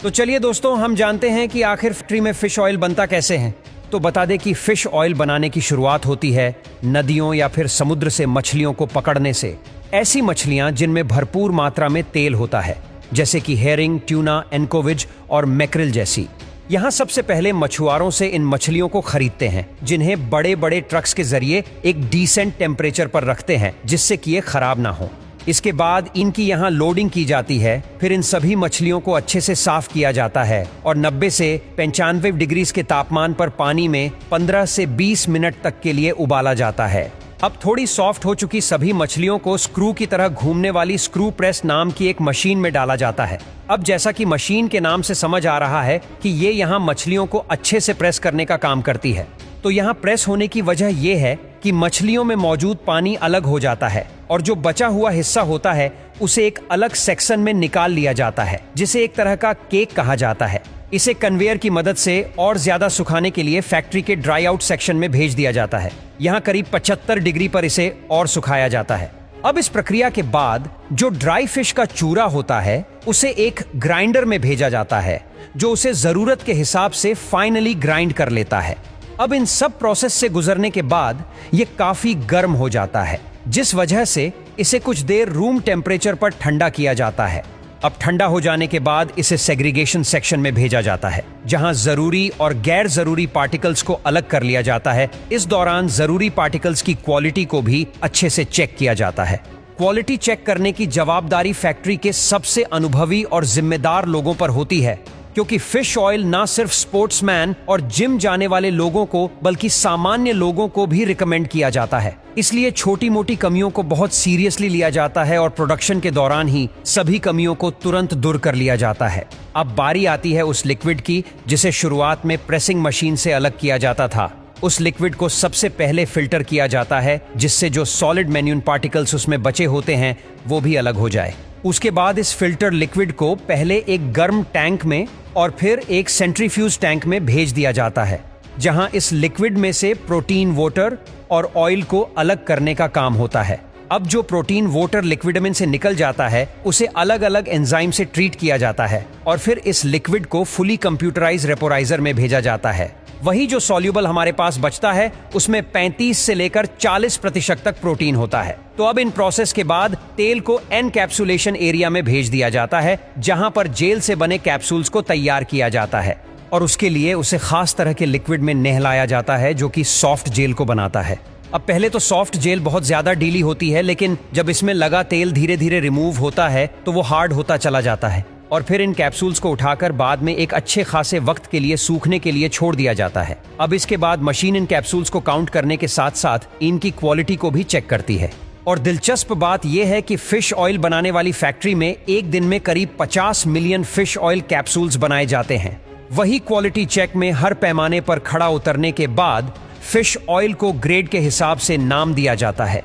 तो चलिए दोस्तों, हम जानते हैं कि आखिर फैक्ट्री में फिश ऑयल बनता कैसे है। तो बता दें कि फिश ऑयल बनाने की शुरुआत होती है नदियों या फिर समुद्र से मछलियों को पकड़ने से। ऐसी मछलियां जिनमें भरपूर मात्रा में तेल होता है, जैसे कि हेरिंग, ट्यूना, एनकोविज और मैक्रिल जैसी। यहाँ सबसे पहले मछुआरों से इन मछलियों को खरीदते हैं, जिन्हें बड़े बड़े ट्रक्स के जरिए एक डिसेंट टेम्परेचर पर रखते हैं, जिससे कि ये खराब ना हो। इसके बाद इनकी यहाँ लोडिंग की जाती है। फिर इन सभी मछलियों को अच्छे से साफ किया जाता है और 90 से 95 डिग्री के तापमान पर पानी में 15 से 20 मिनट तक के लिए उबाला जाता है। अब थोड़ी सॉफ्ट हो चुकी सभी मछलियों को स्क्रू की तरह घूमने वाली स्क्रू प्रेस नाम की एक मशीन में डाला जाता है। अब जैसा कि मशीन के नाम से समझ आ रहा है कि ये यहाँ मछलियों को अच्छे से प्रेस करने का काम करती है। तो यहाँ प्रेस होने की वजह ये है कि मछलियों में मौजूद पानी अलग हो जाता है और जो बचा हुआ हिस्सा होता है उसे एक अलग सेक्शन में निकाल लिया जाता है, जिसे एक तरह का केक कहा जाता है। इसे कन्वेयर की मदद से और ज्यादा सुखाने के लिए फैक्ट्री के ड्राई आउट सेक्शन में भेज दिया जाता है। यहाँ करीब 75 डिग्री पर इसे और सुखाया जाता है। अब इस प्रक्रिया के बाद जो ड्राई फिश का चूरा होता है उसे एक ग्राइंडर में भेजा जाता है, जो उसे जरूरत के हिसाब से फाइनली ग्राइंड कर लेता है। अब इन सब प्रोसेस से गुजरने के बाद ये काफी गर्म हो जाता है, जिस वजह से इसे कुछ देर रूम टेम्परेचर पर ठंडा किया जाता है। अब ठंडा हो जाने के बाद इसे सेग्रीगेशन सेक्शन में भेजा जाता है, जहां जरूरी और गैर जरूरी पार्टिकल्स को अलग कर लिया जाता है। इस दौरान जरूरी पार्टिकल्स की क्वालिटी को भी अच्छे से चेक किया जाता है। क्वालिटी चेक करने की जवाबदारी फैक्ट्री के सबसे अनुभवी और जिम्मेदार लोगों पर होती है, क्योंकि फिश ऑयल ना सिर्फ स्पोर्ट्समैन और जिम जाने वाले लोगों को बल्कि सामान्य लोगों को भी रिकमेंड किया जाता है। इसलिए छोटी मोटी कमियों को बहुत सीरियसली लिया जाता है और प्रोडक्शन के दौरान ही सभी कमियों को तुरंत दूर कर लिया जाता है। अब बारी आती है उस लिक्विड की जिसे शुरुआत में प्रेसिंग मशीन से अलग किया जाता था। उस लिक्विड को सबसे पहले फिल्टर किया जाता है, जिससे जो सॉलिड मैन्यून पार्टिकल्स उसमें बचे होते हैं वो भी अलग हो जाए। उसके बाद इस फिल्टर लिक्विड को पहले एक गर्म टैंक में और फिर एक सेंट्रीफ्यूज टैंक में भेज दिया जाता है, जहां इस लिक्विड में से प्रोटीन वाटर और ऑयल को अलग करने का काम होता है। अब जो प्रोटीन वाटर लिक्विड में से निकल जाता है उसे अलग अलग एंजाइम से ट्रीट किया जाता है और फिर इस लिक्विड को फुली कंप्यूटराइज रेपोराइजर में भेजा जाता है। वही जो सॉल्यूबल हमारे पास बचता है उसमें 35 से लेकर 40% तक प्रोटीन होता है। तो अब इन प्रोसेस के बाद तेल को एनकैप्सुलेशन एरिया में भेज दिया जाता है, जहां पर जेल से बने कैप्सूल्स को तैयार किया जाता है और उसके लिए उसे खास तरह के लिक्विड में नहलाया जाता है, जो कि सॉफ्ट जेल को बनाता है। अब पहले तो सॉफ्ट जेल बहुत ज्यादा ढीली होती है, लेकिन जब इसमें लगा तेल धीरे धीरे रिमूव होता है तो वो हार्ड होता चला जाता है और फिर इन कैप्सूल्स को उठाकर बाद में एक अच्छे खासे वक्त के लिए सूखने के लिए छोड़ दिया जाता है। अब इसके बाद मशीन इन कैप्सूल्स को काउंट करने के साथ साथ इनकी क्वालिटी को भी चेक करती है। और दिलचस्प बात यह है कि फिश ऑयल बनाने वाली फैक्ट्री में एक दिन में करीब 50 मिलियन फिश ऑयल कैप्सूल्स बनाए जाते हैं। वही क्वालिटी चेक में हर पैमाने पर खड़ा उतरने के बाद फिश ऑयल को ग्रेड के हिसाब से नाम दिया जाता है।